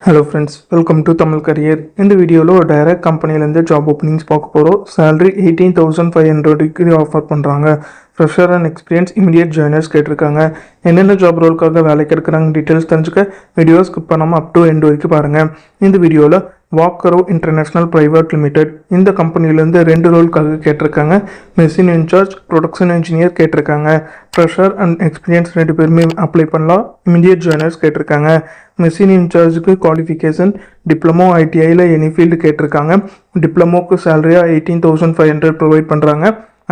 Hello friends, welcome to Tamil career. இந்த வீடியோவில் ஒரு டைரக்ட் கம்பெனிலேருந்து ஜாப் ஓப்பனிங்ஸ் பார்க்க போகிறோம். சேலரி 18,500 ஆஃபர் பண்ணுறாங்க. Fresher and experience immediate joiners கேட்டிருக்காங்க. என்னென்ன ஜாப் ரோலுக்காக வேலைக்கு எடுக்கிறாங்க டீட்டெயில்ஸ் தெரிஞ்சுக்க வீடியோ ஸ்கிப் பண்ணாமல் அப் டு எண்ட் வரைக்கும் பாருங்கள். இந்த வீடியோவில் வாக்கரோ இன்டர்நேஷ்னல் பிரைவேட் லிமிடெட் இந்த கம்பெனிலேருந்து 2 ரோலுக்காக கேட்டிருக்காங்க. மெஷின் இன்சார்ஜ், ப்ரொடக்ஷன் இன்ஜினியர் கேட்டிருக்காங்க. ஃப்ரெஷர் அண்ட் எக்ஸ்பீரியன்ஸ் 2 பேருமே அப்ளை பண்ணலாம். இமீடியட் ஜாயினர்ஸ் கேட்டிருக்காங்க. மெஷின் இன்சார்ஜுக்கு குவாலிஃபிகேஷன் டிப்ளமோ, ஐடிஐயில் எனி ஃபீல்டு கேட்டிருக்காங்க. டிப்ளமோக்கு சேலரியாக 18,500 ப்ரொவைட் பண்ணுறாங்க.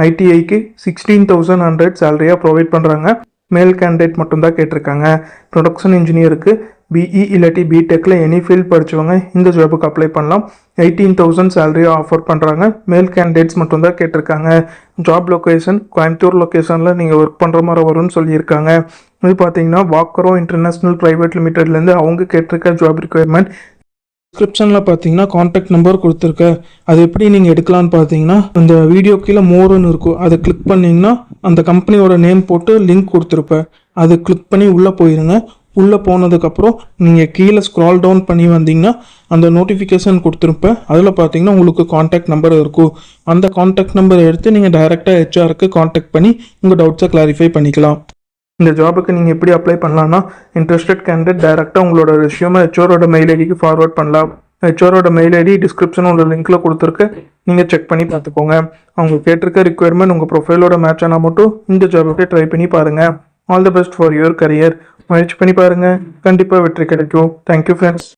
ஐடிஐக்கு 16,100 சேலரியாக ப்ரொவைட் பண்ணுறாங்க. மேல் கேண்டிடேட் மட்டும்தான் கேட்டிருக்காங்க. ப்ரொடக்ஷன் இன்ஜினியருக்கு பிஇ இல்லாட்டி பிடெக்கில் எனி ஃபீல்ட் படித்தவங்க இந்த ஜாபுக்கு அப்ளை பண்ணலாம். 18,000 சேலரியாக ஆஃபர் பண்ணுறாங்க. மேல் கேண்டிடேட்ஸ் மட்டும்தான் கேட்டிருக்காங்க. ஜாப் லொக்கேஷன் கோயம்புத்தூர் லொக்கேஷனில் நீங்கள் ஒர்க் பண்ணுற மாதிரி வரும்னு சொல்லியிருக்காங்க. இது பார்த்தீங்கன்னா வாக்கரோ இன்டர்நேஷ்னல் பிரைவேட் லிமிடெட்லேருந்து அவங்க கேட்டிருக்க ஜாப் ரிக்குயர்மெண்ட். டிஸ்கிரிப்ஷனில் பார்த்தீங்கன்னா காண்டாக்ட் நம்பர் கொடுத்துருக்கேன். அது எப்படி நீங்கள் எடுக்கலான்னு பார்த்தீங்கன்னா அந்த வீடியோ கீழே மோருன்னு இருக்கும், அதை கிளிக் பண்ணிங்கன்னா அந்த கம்பெனியோட நேம் போட்டு லிங்க் கொடுத்துருப்பேன். அதை கிளிக் பண்ணி உள்ளே போயிருங்க. உள்ளே போனதுக்கப்புறம் நீங்கள் கீழே ஸ்க்ரால் டவுன் பண்ணி வந்தீங்கன்னா அந்த நோட்டிஃபிகேஷன் கொடுத்துருப்பேன். அதில் பார்த்தீங்கன்னா உங்களுக்கு காண்டாக்ட் நம்பர் இருக்கும். அந்த காண்டாக்ட் நம்பரை எடுத்து நீங்கள் டைரெக்டாக ஹெச்ஆருக்கு காண்டாக்ட் பண்ணி உங்கள் டவுட்ஸை கிளாரிஃபை பண்ணிக்கலாம். இந்த ஜாபுக்கு நீங்கள் எப்படி அப்ளை பண்ணலான்னா, இன்ட்ரெஸ்டட் கேண்டிடேட் டைரெக்டாக உங்களோட ரெஸ்யூமை ஹெச்ஆரோட மெயில் ஐடிக்கு ஃபார்வர்ட் பண்ணலாம். ஹெச்ஆரோட மெயில் ஐடி டிஸ்கிரிப்ஷன் உள்ள லிங்க்கில் கொடுத்துருக்கு, நீங்கள் செக் பண்ணி பார்த்துக்கோங்க. அவங்க கேட்டிருக்க ரிக்குயர்மெண்ட் உங்கள் ப்ரொஃபைலோட மேட்ச் ஆனால் மட்டும் இந்த ஜாபுக்கு ட்ரை பண்ணி பாருங்கள். All the best for your career. முயற்சி பண்ணி பாருங்கள், கண்டிப்பாக வெற்றி கிடைக்கும். Thank you friends.